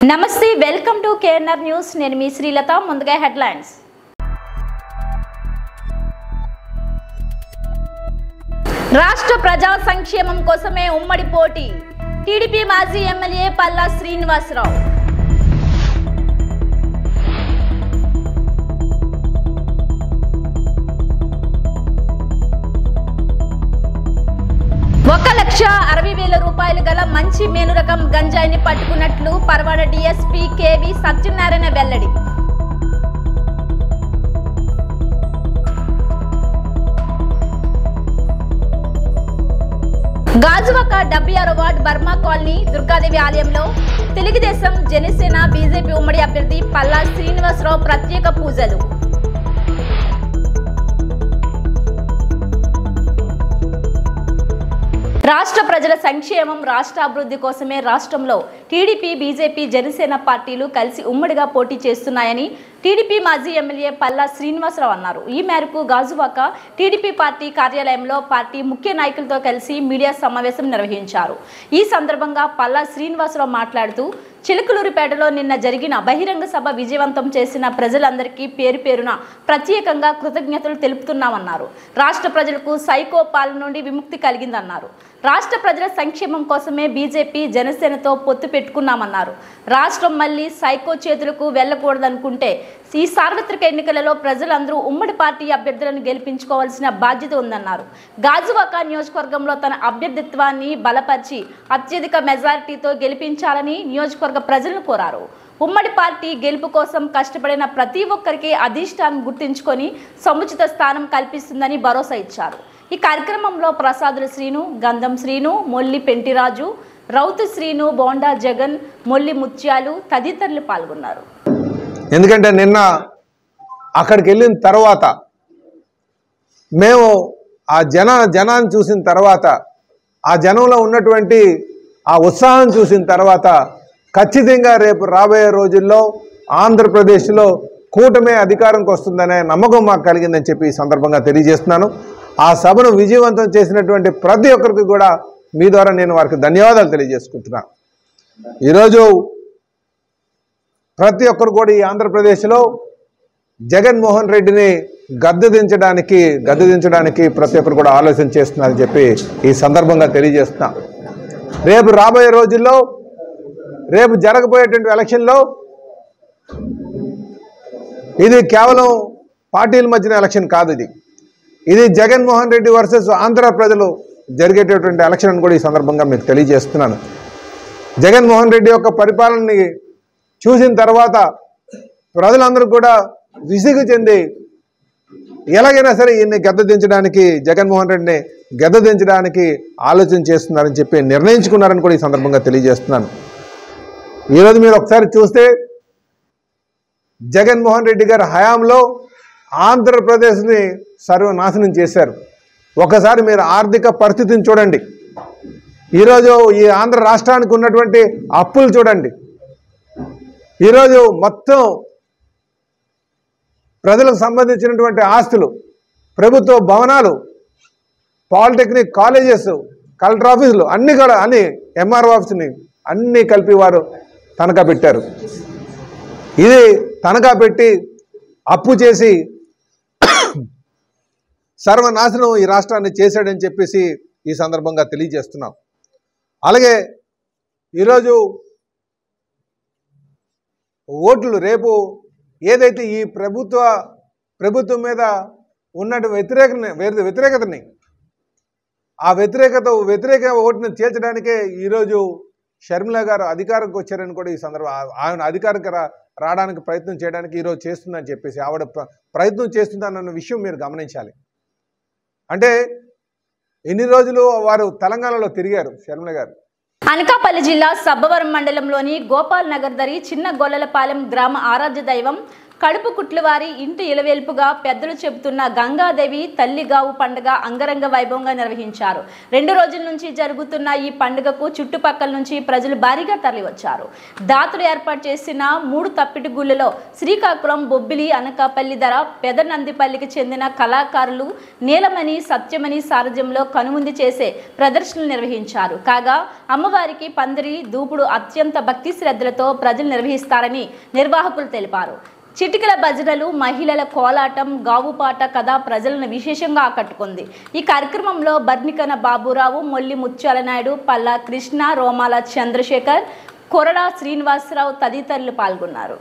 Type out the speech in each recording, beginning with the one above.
నమస్తే welcome to KNR news నేను మీ శ్రీలత ముందుగా హెడ్లైన్స్ రాష్ట్ర ప్రజా సంక్షేమం కోసమే ఉమ్మడి పోటీ టీడీపీ మాజీ ఎమ్మెల్యే పల్లా శ్రీనివాసరావు రూపాయలు గల మంచి మేను రకం గంజాయిని పట్టుకున్నట్లు పర్వాడ డీఎస్పీ కేవి సత్యనారాయణ వెల్లడి Gajuwaka 76 ward Burma colony Durgadevi ఆలయంలో తెలుగుదేశం జనసేన బీజేపీ ఉమ్మడి అభ్యర్థి పల్లా శ్రీనివాసరావు ప్రత్యేక పూజలు రాష్ట్ర ప్రజల సంక్షేమం రాష్ట్ర అభివృద్ధి కోసమే రాష్ట్రంలో టీడీపీ బీజేపీ జనసేన పార్టీలు కలిసి ఉమ్మడిగా పోటీ చేస్తున్నాయని టీడీపీ మాజీ ఎమ్మెల్యే పల్లా శ్రీనివాసరావు అన్నారు. ఈ మేరకు గాజువాక టీడీపీ పార్టీ కార్యాలయంలో పార్టీ ముఖ్య నాయకులతో కలిసి మీడియా సమావేశం నిర్వహించారు. ఈ సందర్భంగా పల్లా శ్రీనివాసరావు మాట్లాడుతూ చిలకలూరిపేటలో నిన్న జరిగిన బహిరంగ సభ విజయవంతం చేసిన ప్రజలందరికీ పేరు పేరున ప్రత్యేకంగా కృతజ్ఞతలు తెలుపుతున్నామన్నారు. రాష్ట్ర ప్రజలకు సైకో పాలన నుండి విముక్తి కలిగిందన్నారు. రాష్ట్ర ప్రజల సంక్షేమం కోసమే బీజేపీ జనసేనతో పొత్తు పెట్టుకున్నామన్నారు. రాష్ట్రం మళ్లీ సైకో చేతులకు వెళ్లకూడదనుకుంటే ఈ సార్వత్రిక ఎన్నికలలో ప్రజలందరూ ఉమ్మడి పార్టీ అభ్యర్థులను గెలిపించుకోవాల్సిన బాధ్యత ఉందన్నారు. గాజువాక నియోజకవర్గంలో తన అభ్యర్థిత్వాన్ని బలపరిచి అత్యధిక మెజారిటీతో గెలిపించాలని నియోజకవర్గ ప్రజలను కోరారు. ఉమ్మడి పార్టీ గెలుపు కోసం కష్టపడిన ప్రతి ఒక్కరికి అధిష్టానం గుర్తించుకొని సముచిత స్థానం కల్పిస్తుందని భరోసా ఇచ్చారు. ఈ కార్యక్రమంలో ప్రసాదుల శ్రీను, గంధం శ్రీను, మొల్లి పెంటిరాజు, రౌతు శ్రీను, బోండా జగన్, మొల్లి ముత్యాలు తదితరులు పాల్గొన్నారు. ఎందుకంటే నిన్న అక్కడికి వెళ్ళిన తర్వాత మేము ఆ జనాన్ని చూసిన తర్వాత ఆ జనంలో ఉన్నటువంటి ఆ ఉత్సాహం చూసిన తర్వాత ఖచ్చితంగా రేపు రాబోయే రోజుల్లో ఆంధ్రప్రదేశ్లో కూటమి అధికారంకి వస్తుందనే నమ్మకం మాకు కలిగిందని చెప్పి ఈ సందర్భంగా తెలియజేస్తున్నాను. ఆ సభను విజయవంతం చేసినటువంటి ప్రతి ఒక్కరికి కూడా మీ ద్వారా నేను వారికి ధన్యవాదాలు తెలియజేసుకుంటున్నాను. ఈరోజు ప్రతి ఒక్కరు కూడా ఈ ఆంధ్రప్రదేశ్లో జగన్మోహన్ రెడ్డిని గద్దె దించడానికి ప్రతి ఒక్కరు కూడా ఆలోచన చేస్తున్నారని చెప్పి ఈ సందర్భంగా తెలియజేస్తున్నా. రేపు రాబోయే రోజుల్లో రేపు జరగబోయేటువంటి ఎలక్షన్లో ఇది కేవలం పార్టీల మధ్యన ఎలక్షన్ కాదు. ఇది జగన్మోహన్ రెడ్డి వర్సెస్ ఆంధ్ర ప్రజలు జరిగేటటువంటి ఎలక్షన్ అని కూడా ఈ సందర్భంగా మీకు తెలియజేస్తున్నాను. జగన్మోహన్ రెడ్డి యొక్క పరిపాలనని చూసిన తర్వాత ప్రజలందరూ కూడా విసుగు చెంది ఎలాగైనా సరే ఈయన్ని జగన్మోహన్ రెడ్డిని గద్దెదించడానికి ఆలోచన చేస్తున్నారని చెప్పి నిర్ణయించుకున్నారని కూడా ఈ సందర్భంగా తెలియజేస్తున్నాను. ఈరోజు మీరు ఒకసారి చూస్తే జగన్మోహన్ రెడ్డి గారి హయాంలో ఆంధ్రప్రదేశ్ని సర్వనాశనం చేశారు. ఒకసారి మీరు ఆర్థిక పరిస్థితిని చూడండి. ఈరోజు ఈ ఆంధ్ర రాష్ట్రానికి ఉన్నటువంటి అప్పులు చూడండి. ఈరోజు మొత్తం ప్రజలకు సంబంధించినటువంటి ఆస్తులు, ప్రభుత్వ భవనాలు, పాలిటెక్నిక్ కాలేజెస్, కలెక్టర్ ఆఫీసులు అన్ని ఎంఆర్ఓ ఆఫీసుని అన్నీ కలిపి వారు తనఖా పెట్టారు. ఇది తనఖా పెట్టి అప్పు చేసి సర్వనాశనం ఈ రాష్ట్రాన్ని చేశాడని చెప్పేసి ఈ సందర్భంగా తెలియజేస్తున్నాం. అలాగే ఈరోజు ఓట్లు రేపు ఏదైతే ఈ ప్రభుత్వం మీద ఉన్న వ్యతిరేకతని ఆ వ్యతిరేక ఓటుని చేర్చడానికే ఈరోజు షర్మిల గారు అధికారంకి వచ్చారని కూడా ఈ ఆయన అధికారంకి రావడానికి ప్రయత్నం చేయడానికి ఈరోజు చేస్తుందని చెప్పేసి ఆవిడ ప్రయత్నం చేస్తుందన్న విషయం మీరు గమనించాలి. అంటే ఎన్ని రోజులు వారు తెలంగాణలో తిరిగారు షర్మిల గారు. అనకాపల్లి జిల్లా సబ్బవరం మండలంలోని గోపాల్ నగర్ దరి చిన్న గొల్లలపాలెం గ్రామ ఆరాధ్య దైవం కడుపు కుట్లవారి ఇంటి ఇలవేల్పుగా పెద్దలు చెబుతున్న గంగాదేవి తల్లిగావు పండుగ అంగరంగ వైభవంగా నిర్వహించారు. 2 రోజుల నుంచి జరుగుతున్న ఈ పండుగకు చుట్టుపక్కల నుంచి ప్రజలు భారీగా తరలివచ్చారు. దాతలు ఏర్పాటు చేసిన 3 తప్పిటి గుళ్ళలో శ్రీకాకుళం, బొబ్బిలి, అనకాపల్లి ధర, పెదనందిపల్లికి చెందిన కళాకారులు నీలమణి, సత్యమణి సారథ్యంలో కనుముందు చేసే ప్రదర్శనలు నిర్వహించారు. కాగా అమ్మవారికి పందిరి, దూపుడు అత్యంత భక్తి శ్రద్ధలతో ప్రజలు నిర్వహిస్తారని నిర్వాహకులు తెలిపారు. చిటికల భజనలు, మహిళల కోలాటం, గావుపాట కథ ప్రజలను విశేషంగా ఆకట్టుకుంది. ఈ కార్యక్రమంలో బర్నికన బాబురావు, మొల్లి ముత్యాల నాయుడు, పల్లా కృష్ణ, రోమాల చంద్రశేఖర్, కొరడా శ్రీనివాసరావు తదితరులు పాల్గొన్నారు.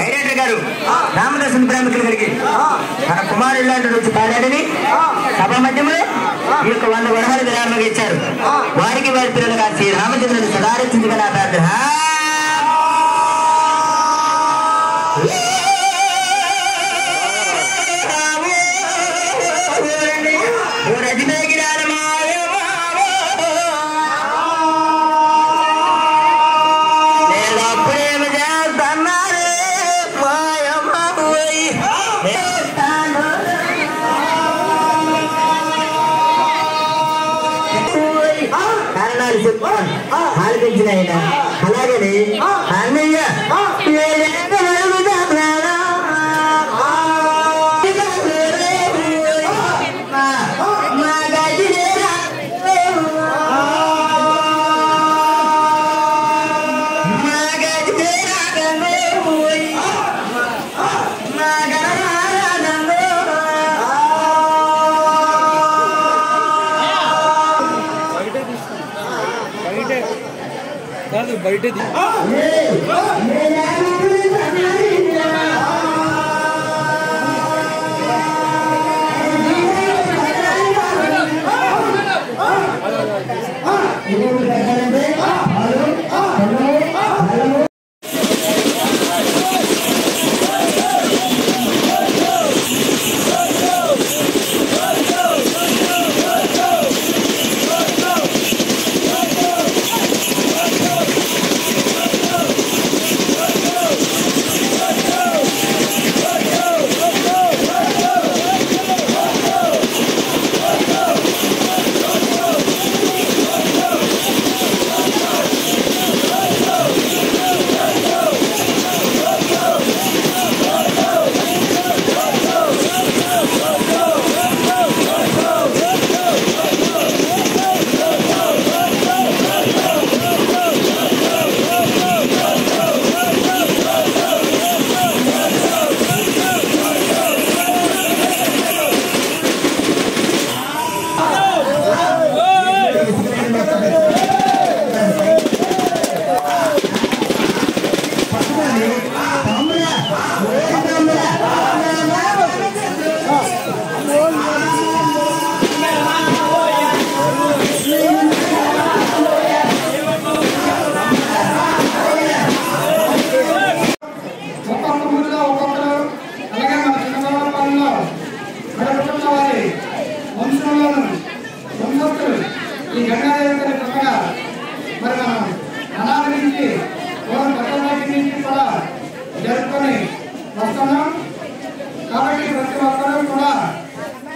డైరెక్టర్ గారు రామదాసుని ప్రేమికులు కలిగి తన కుమారుడు వచ్చి పాడాడని సభ మధ్యమే ఈ యొక్క 100 వరహాలు విరామంగా ఇచ్చారు. వారికి వారి పిల్లలుగా శ్రీ రామచంద్రుని సదారచించుగా నా ప్రార్థన. ఆలపించిన ఆయన అలాగని అన్నయ్య బయటది ఈ గంగాదేవి గారి కొత్తగా మరి మనం అనాథ నుంచి నుంచి కూడా జరుపుకొని వస్తున్నాం. కాబట్టి ప్రతి ఒక్కరూ కూడా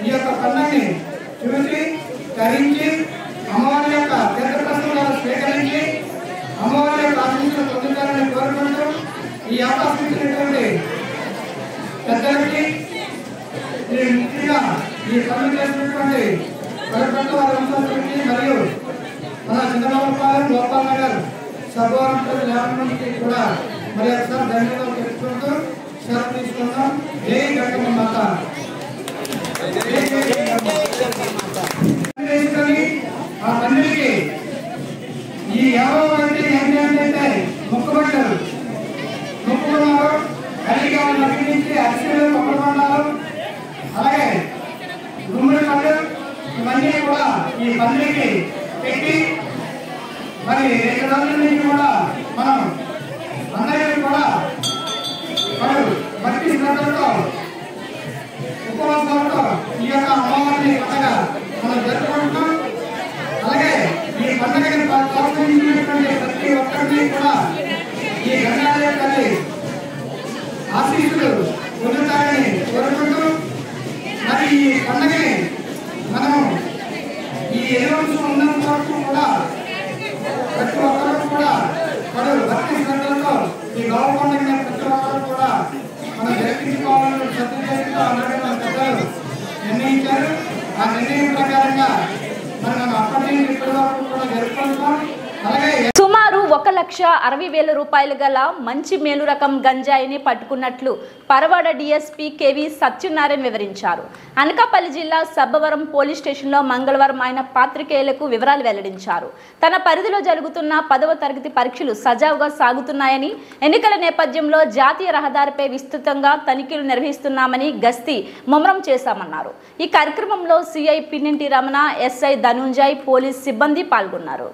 ఈ యొక్క పండుగని చూసి ధరించి అమ్మవారి యొక్క తీర్థప్రసాదాలు స్వీకరించి అమ్మవారి యొక్క ఆశీస్సులు పొందుతారని కోరుకుంటూ ఈ అవకాశం ఇచ్చినటువంటి పెద్దలకి ముఖ్యంగా ఈ పనులు చేసినటువంటి వారి వంశాలకి మరియు మన చంద్రబాబు సభవరం ప్రజల యావన్మందికి కూడా మరి ఒకసారి ధన్యవాదాలు తెలుపుకుంటూ సెలవు తీసుకుందాం. జై గంగమ్మ మాత. ఆ తండ్రికి ఈ ఎవరో ఏంటంటే మొక్కుబడ్డారు, మొక్కుకున్నారు, కలిగా నడిపించి అక్షరాలు మొక్కుకున్నారు. అలాగే గుమ్మడి పళ్ళు ఇవన్నీ కూడా ఈ తండ్రికి పెట్టి మరి 2 రోజుల నుంచి కూడా మనం అందరికీ కూడా మనం భక్తి శ్రద్ధలతో ఉపవాసాలతో ఈ యొక్క అమ్మవారిని పండుగ మనం జరుపుకుంటున్నాం. అలాగే ఈ పండుగని ప్రోత్సహించినటువంటి ప్రతి ఒక్కరిని కూడా ఈ గంగాదేవి తల్లి ఆశీస్సులు పొందుతారని కోరుకుంటూ మరి ఈ పండుగని మనం ఈ 7 రోజులు ఉన్నంత వరకు కూడా ప్రతి ఒక్కరు కూడా భక్తి శ్రద్ధలతో ఈ గౌరవంగా ప్రతి ఒక్కరు కూడా మనం జరిపించుకోవాలని సత్యంతో అలాగే మన పెద్దలు నిర్ణయించారు. ఆ నిర్ణయం ప్రకారంగా మనం అప్పటి నుంచి ఇప్పటి వరకు కూడా జరుపుకుంటాం. అలాగే సుమారు 1,60,000 రూపాయలు గల మంచి మేలు రకం గంజాయిని పట్టుకున్నట్లు పరవాడ డీఎస్పీ కేవీ సత్యనారాయణ వివరించారు. అనకాపల్లి జిల్లా సబ్బవరం పోలీస్ స్టేషన్లో మంగళవారం ఆయన పాత్రికేయులకు వివరాలు వెల్లడించారు. తన పరిధిలో జరుగుతున్న 10వ తరగతి పరీక్షలు సజావుగా సాగుతున్నాయని, ఎన్నికల నేపథ్యంలో జాతీయ రహదారిపై విస్తృతంగా తనిఖీలు నిర్వహిస్తున్నామని గస్తీ ముమ్మరం చేశామన్నారు. ఈ కార్యక్రమంలో CI Pinninti Ramana, SI Dhanunjay, police సిబ్బంది పాల్గొన్నారు.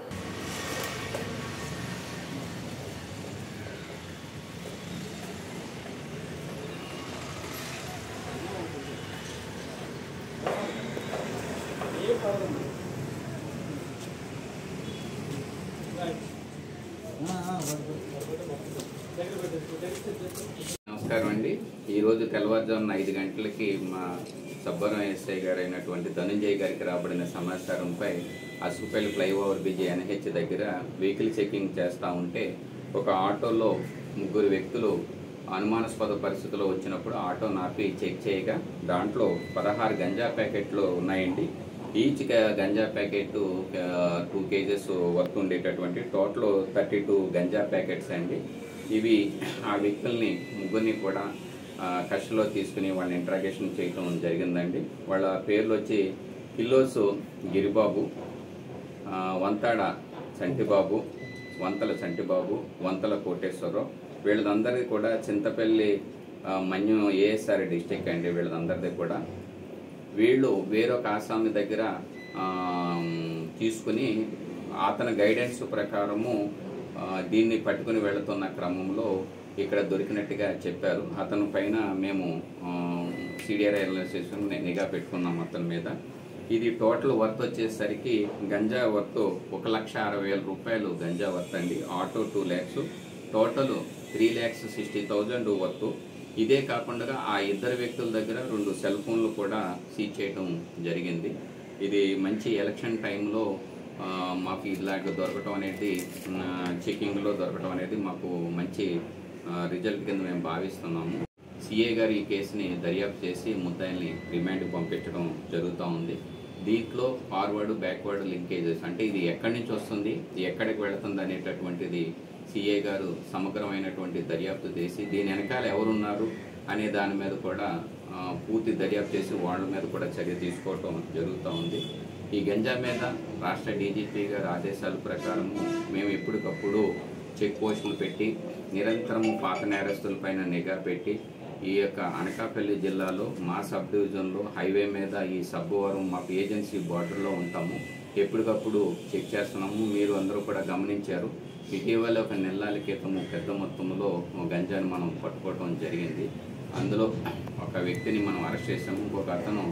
నమస్కారం అండి. ఈరోజు తెల్లవారుజామున 5 గంటలకి మా సబ్బవరం ఎస్ఐ గారు అయినటువంటి ధనుంజయ్ గారికి రాబడిన సమాచారంపై అసుకుపల్లి ఫ్లైఓవర్ బ్రిడ్జి NH దగ్గర వెహికల్ చెకింగ్ చేస్తూ ఉంటే ఒక ఆటోలో 3 వ్యక్తులు అనుమానాస్పద పరిస్థితిలో వచ్చినప్పుడు ఆటో నాపి చెక్ చేయగా దాంట్లో 16 గంజా ప్యాకెట్లు ఉన్నాయండి. Each ganja packet 2 kgs worth ఉండేటటువంటి టోటల్ 32 గంజా ప్యాకెట్స్ అండి. ఇవి ఆ వ్యక్తుల్ని 3 కూడా కస్టడీలో తీసుకుని వాళ్ళని ఇంట్రాగేషన్ చేయడం జరిగిందండి. వాళ్ళ పేర్లు వచ్చి కిల్లోసు గిరిబాబు, వంతాడ సంటిబాబు, వంతల సంటిబాబు, వంతల కోటేశ్వరరావు. వీళ్ళందరిది కూడా చింతపల్లి మన్యం ASR డిస్టిక్ అండి. వీళ్ళందరిది కూడా వీళ్ళు వేరొక ఆసామి దగ్గర తీసుకుని అతని గైడెన్స్ ప్రకారము దీన్ని పట్టుకుని వెళుతున్న క్రమంలో ఇక్కడ దొరికినట్టుగా చెప్పారు. అతని పైన మేము CDR రైల్వే స్టేషన్ నిఘా పెట్టుకున్నాం అతని మీద. ఇది టోటల్ వర్త్ వచ్చేసరికి గంజా వర్త్ 1,60,000 రూపాయలు గంజా వర్త్ అండి. Auto 2 lakhs, total 3,60,000 worth. ఇదే కాకుండా ఆ 2 వ్యక్తుల దగ్గర 2 సెల్ ఫోన్లు కూడా సీజ్ చేయడం జరిగింది. ఇది మంచి ఎలక్షన్ టైంలో మాకు ఇలాంటి దొరకటం అనేది, చెకింగ్లో దొరకటం అనేది మాకు మంచి రిజల్ట్ కింద మేము భావిస్తున్నాము. సిఏ గారు ఈ కేసుని దర్యాప్తు చేసి ముద్దాయిల్ని రిమాండ్కి పంపించడం జరుగుతూ ఉంది. దీంట్లో ఫార్వర్డ్ బ్యాక్వర్డ్ లింకేజెస్ అంటే ఇది ఎక్కడి నుంచి వస్తుంది, ఎక్కడికి వెళుతుంది అనేటటువంటిది సిఏ గారు సమగ్రమైనటువంటి దర్యాప్తు చేసి దీని వెనకాల ఎవరున్నారు అనే దాని మీద కూడా పూర్తి దర్యాప్తు చేసి వాళ్ళ మీద కూడా చర్య తీసుకోవటం జరుగుతూ ఉంది. ఈ గంజా మీద రాష్ట్ర డీజీపీ గారి ఆదేశాల ప్రకారము మేము ఎప్పటికప్పుడు చెక్ పోస్టులు పెట్టి నిరంతరము పాత నేరస్తులపైన నిఘా పెట్టి ఈ యొక్క అనకాపల్లి జిల్లాలో మా సబ్ డివిజన్లో హైవే మీద ఈ సబ్బవరం మాకు ఏజెన్సీ బార్డర్లో ఉంటాము. ఎప్పటికప్పుడు చెక్ చేస్తున్నాము. మీరు అందరూ కూడా గమనించారు. ఇటీవల ఒక నెలల క్రితము పెద్ద మొత్తంలో గంజాని మనం పట్టుకోవడం జరిగింది. అందులో ఒక వ్యక్తిని మనం అరెస్ట్ చేసాము. ఇంకొక అతను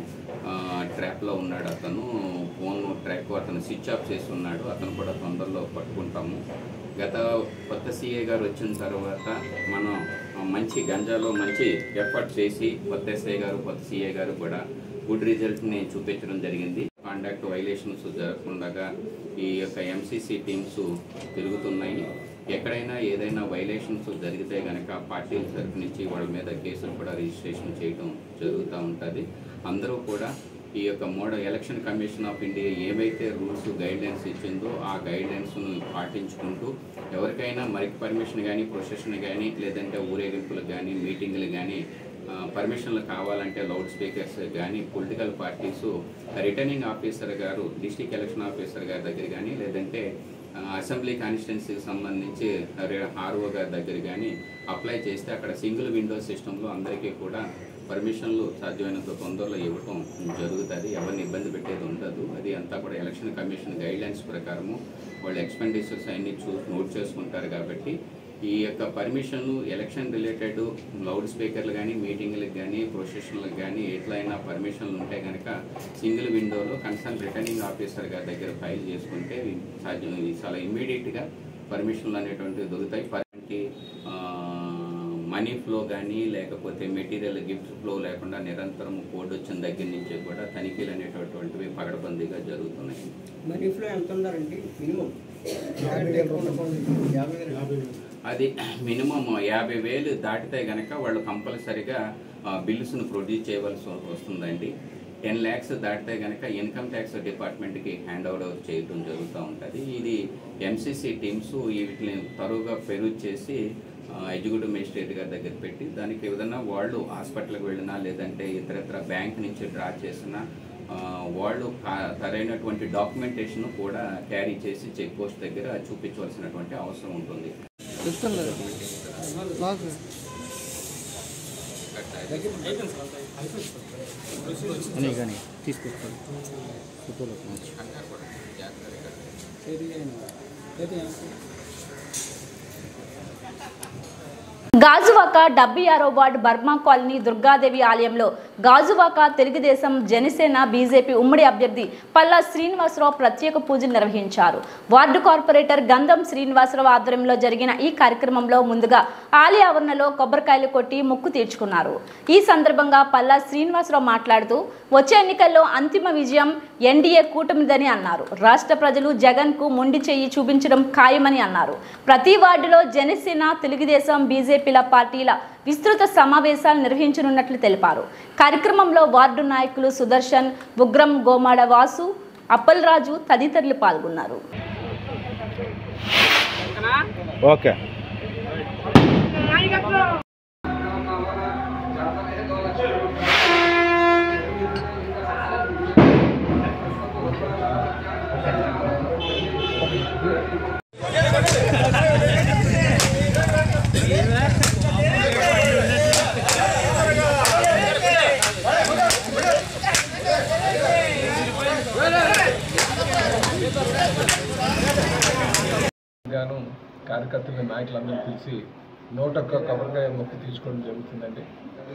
ట్రాప్లో ఉన్నాడు. అతను ఫోన్ ట్రాక్ అతను స్విచ్ ఆఫ్ చేసి ఉన్నాడు. అతను కూడా తొందరలో పట్టుకుంటాము. గత కొత్త సిఏ గారు వచ్చిన తర్వాత మనం మంచి గంజాలో మంచి ఎఫర్ట్ చేసి కొత్త ఎస్ఐ గారు కొత్త సిఏ గారు కూడా గుడ్ రిజల్ట్ని చూపించడం జరిగింది. కాంటాక్ట్ వైలేషన్స్ జరగకుండా ఈ యొక్క MCC టీమ్స్ తిరుగుతున్నాయి. ఎక్కడైనా ఏదైనా వైలేషన్స్ జరిగితే కనుక పార్టీల తరఫు నుంచి వాళ్ళ మీద కేసులు కూడా రిజిస్ట్రేషన్ చేయడం జరుగుతూ ఉంటుంది. అందరూ కూడా ఈ యొక్క ఎలక్షన్ కమిషన్ ఆఫ్ ఇండియా ఏవైతే రూల్స్ గైడ్లైన్స్ ఇచ్చిందో ఆ గైడ్లైన్స్ను పాటించుకుంటూ ఎవరికైనా మరికి పర్మిషన్ కానీ ప్రొసెషన్ కానీ లేదంటే ఊరేగింపులు కానీ మీటింగులు కానీ పర్మిషన్లు కావాలంటే లౌడ్ స్పీకర్స్ కానీ పొలిటికల్ పార్టీస్ రిటర్నింగ్ ఆఫీసర్ గారు డిస్ట్రిక్ట్ ఎలక్షన్ ఆఫీసర్ గారి దగ్గర కానీ లేదంటే అసెంబ్లీ కాన్స్టిట్యున్సీకి సంబంధించి ఆర్ఓ గారి దగ్గర కానీ అప్లై చేస్తే అక్కడ సింగిల్ విండో సిస్టంలో అందరికీ కూడా పర్మిషన్లు సాధ్యమైనంత తొందరలో ఇవ్వటం జరుగుతుంది. ఎవరిని ఇబ్బంది పెట్టేది ఉండదు. అది అంతా కూడా ఎలక్షన్ కమిషన్ గైడ్లైన్స్ ప్రకారము వాళ్ళు ఎక్స్పెండిచర్స్ అన్నీ నోట్ చేసుకుంటారు. కాబట్టి ఈ యొక్క పర్మిషన్లు ఎలక్షన్ రిలేటెడ్ లౌడ్ స్పీకర్లు కానీ మీటింగ్లకు కానీ ప్రొసెషన్లకు కానీ ఎట్లయినా పర్మిషన్లు ఉంటే కనుక సింగిల్ విండోలో కన్సర్న్ రిటర్నింగ్ ఆఫీసర్ గారి దగ్గర ఫైల్ చేసుకుంటే సాధ్యం చాలా ఇమ్మీడియట్గా పర్మిషన్లు అనేటువంటివి దొరుకుతాయి. మనీ ఫ్లో కానీ లేకపోతే మెటీరియల్ గిఫ్ట్ ఫ్లో లేకుండా నిరంతరం కోడ్ వచ్చిన దగ్గర నుంచి కూడా తనిఖీలు అనేటటువంటివి పగడబందీగా జరుగుతున్నాయి. మనీ ఫ్లో ఎంత ఉండాలండి? మినిమం అది మినిమం 50,000 దాటితే కనుక వాళ్ళు కంపల్సరిగా బిల్స్ను ప్రొడ్యూస్ చేయవలసి వస్తుందండి. 10 lakhs దాటితే కనుక ఇన్కమ్ ట్యాక్స్ డిపార్ట్మెంట్కి హ్యాండ్ ఓవర్ చేయడం జరుగుతూ ఉంటుంది. ఇది ఎంసీసీ టీమ్స్ వీటిని తరువుగా పెరుగు చేసి ఎగ్జిక్యూటివ్ మేజిస్ట్రేట్ గారి దగ్గర పెట్టి దానికి ఏదైనా వాళ్ళు హాస్పిటల్కి వెళ్ళినా లేదంటే ఇతరత్ర బ్యాంక్ నుంచి డ్రా చేసినా వాళ్ళు సరైనటువంటి డాక్యుమెంటేషన్ కూడా క్యారీ చేసి చెక్ పోస్ట్ దగ్గర చూపించవలసినటువంటి అవసరం ఉంటుంది. గాజువాక 76వ వార్డు బర్మా కాలనీ దుర్గాదేవి ఆలయంలో గాజువాక తెలుగుదేశం జనసేన బీజేపీ ఉమ్మడి అభ్యర్థి పల్లా శ్రీనివాసరావు ప్రత్యేక పూజలు నిర్వహించారు. వార్డు కార్పొరేటర్ గంధం శ్రీనివాసరావు ఆధ్వర్యంలో జరిగిన ఈ కార్యక్రమంలో ముందుగా ఆలయ ఆవరణలో కొబ్బరికాయలు కొట్టి మొక్కు తీర్చుకున్నారు. ఈ సందర్భంగా పల్లా శ్రీనివాసరావు మాట్లాడుతూ వచ్చే ఎన్నికల్లో అంతిమ విజయం ఎన్డీఏ కూటమిదని అన్నారు. రాష్ట్ర ప్రజలు జగన్ కు మొండి చెయ్యి చూపించడం ఖాయమని అన్నారు. ప్రతి వార్డులో జనసేన తెలుగుదేశం బీజేపీల పార్టీల విస్తృత సమావేశాలు నిర్వహించనున్నట్లు తెలిపారు. కార్యక్రమంలో వార్డు నాయకులు సుదర్శన్, ఉగ్రం, గోమాడ వాసు, అప్పలరాజు తదితరులు పాల్గొన్నారు. ఓకే గాను కార్యకర్తల నాయకులందరూ పిలిచి 101 కొబ్బరికాయ మొక్కు తీసుకోవడం జరుగుతుందండి.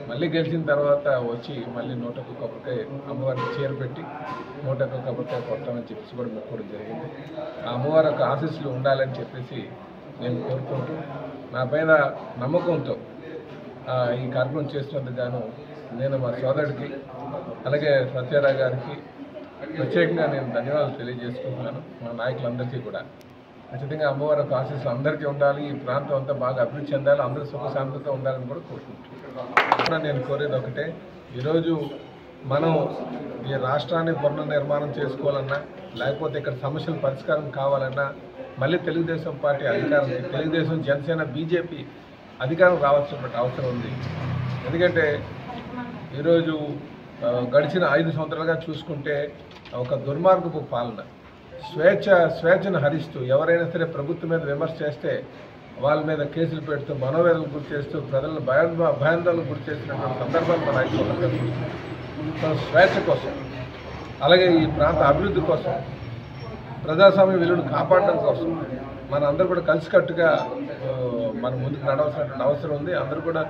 మళ్ళీ గెలిచిన తర్వాత వచ్చి మళ్ళీ 101 కొబ్బరికాయ అమ్మవారికి చేరపెట్టి 101 కొబ్బరికాయ కొడతామని చెప్పేసి కూడా మొక్కుకోవడం జరిగింది. ఆ అమ్మవారి యొక్క ఆశీస్సులు ఉండాలని చెప్పేసి నేను కోరుకుంటూ నా పైన నమ్మకంతో ఈ కార్యక్రమం చేస్తున్నందుకు గాను నేను మా సోదరుడికి అలాగే సత్యారావు గారికి ప్రత్యేకంగా నేను ధన్యవాదాలు తెలియజేసుకుంటున్నాను. మా నాయకులందరికీ కూడా ఖచ్చితంగా అమ్మవారి యొక్క ఆశీస్సులు అందరికీ ఉండాలి. ఈ ప్రాంతం అంతా బాగా అభివృద్ధి చెందాలి, అందరూ సుఖశాంతితో ఉండాలని కూడా కోరుకుంటున్నాను. నేను కోరేది ఒకటే, ఈరోజు మనం ఈ రాష్ట్రాన్ని పునర్నిర్మాణం చేసుకోవాలన్నా లేకపోతే ఇక్కడ సమస్యల పరిష్కారం కావాలన్నా మళ్ళీ తెలుగుదేశం పార్టీ అధికారం, తెలుగుదేశం జనసేన బీజేపీ అధికారం రావాల్సినటువంటి అవసరం ఉంది. ఎందుకంటే ఈరోజు గడిచిన 5 సంవత్సరాలుగా చూసుకుంటే ఒక దుర్మార్గపు పాలన, స్వేచ్ఛను హరిస్తూ ఎవరైనా సరే ప్రభుత్వం మీద విమర్శ చేస్తే వాళ్ళ మీద కేసులు పెడుతూ మనోవేదనకు గురి చేస్తూ ప్రజలను భయాందోళనకు గురి చేసినటువంటి సందర్భాలు మన ఐదు స్వేచ్ఛ కోసం అలాగే ఈ ప్రాంత అభివృద్ధి కోసం ప్రజాస్వామ్య విలువను కాపాడడం కోసం మన అందరూ కూడా కలిసికట్టుగా మనం ముందుకు నడవాల్సినటువంటి అవసరం ఉంది. అందరూ కూడా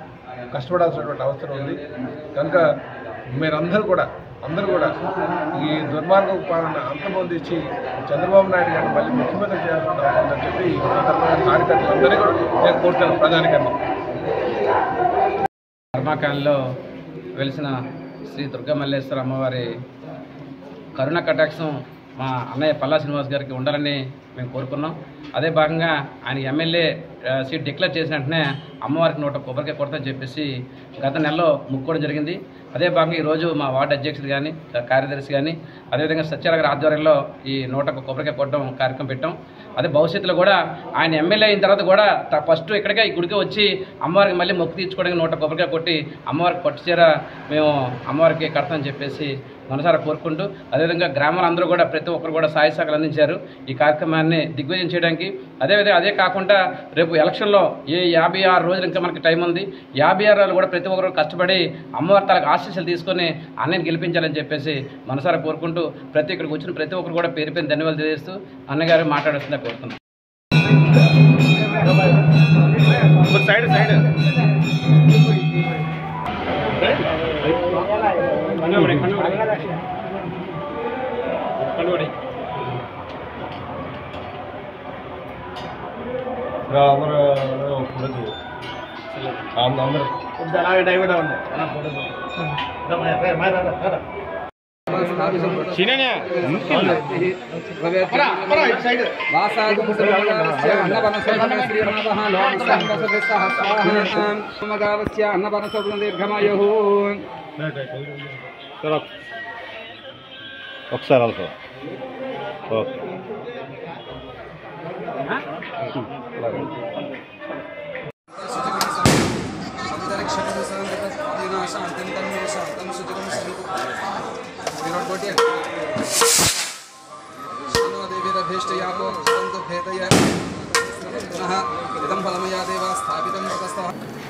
కష్టపడాల్సినటువంటి అవసరం ఉంది. కనుక మీరందరూ కూడా ఈ దుర్మార్గ పాలన అంతమొందించి చంద్రబాబు నాయుడు గారిని మళ్ళీ ముఖ్యమంత్రి చేయాల్సిన అవసరం ఉందని చెప్పి ఈ సందర్భంగా కార్యకర్తలందరినీ కూడా నేను కోరుతాను. ప్రధానికంగా ధర్మాకాలంలో వెలిసిన శ్రీ దుర్గామల్లేశ్వర అమ్మవారి కరుణ కటాక్షం మా అన్నయ్య పల్లా శ్రీనివాస్ గారికి ఉండాలని మేము కోరుకున్నాం. అదే భాగంగా ఆయన ఎమ్మెల్యే సీట్ డిక్లేర్ చేసిన వెంటనే అమ్మవారికి 100 కొబ్బరికాయ కొడతామని చెప్పేసి గత నెలలో ముక్కోవడం జరిగింది. అదే భాగంగా ఈరోజు మా వార్డు అధ్యక్షుడు కానీ కార్యదర్శి కానీ అదేవిధంగా సత్యాల గారి ఆధ్వర్యంలో ఈ 100 కొబ్బరికాయ కొట్టడం కార్యక్రమం పెట్టాం. అదే భవిష్యత్తులో కూడా ఆయన ఎమ్మెల్యే అయిన తర్వాత కూడా ఫస్ట్ ఇక్కడికే ఈ గుడికి వచ్చి అమ్మవారికి మళ్ళీ మొక్కు తీర్చుకోవడానికి 100 కొబ్బరికాయ కొట్టి అమ్మవారికి పట్టు చీర మేము అమ్మవారికి కడతామని చెప్పేసి మనసారా కోరుకుంటూ, అదేవిధంగా గ్రామాలందరూ కూడా ప్రతి ఒక్కరు కూడా సహాయ సహకారాలు అందించారు ఈ కార్యక్రమాన్ని దిగ్విజయం చేయడానికి. అదే కాకుండా రేపు ఎలక్షన్లో 56 రోజులు ఇంకా మనకి టైం ఉంది. 56 రోజులు కూడా ప్రతి ఒక్కరు కష్టపడి అమ్మవారి తలకు ఆశీస్సులు తీసుకొని అన్నయ్యని గెలిపించాలని చెప్పేసి మనసారా కోరుకుంటూ ఇక్కడికి వచ్చిన ప్రతి ఒక్కరు కూడా పేరు ధన్యవాదాలు తెలియజేస్తూ అన్నగారు మాట్లాడుతుందా కోరుతున్నాం. ఒకసారి ఓకే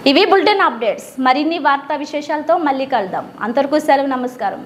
ఇవి బులెటిన్ అప్డేట్స్. మరిన్ని వార్తా విశేషాలతో మళ్ళీ కలుద్దాం. అంతవరకు సెలవు. నమస్కారం.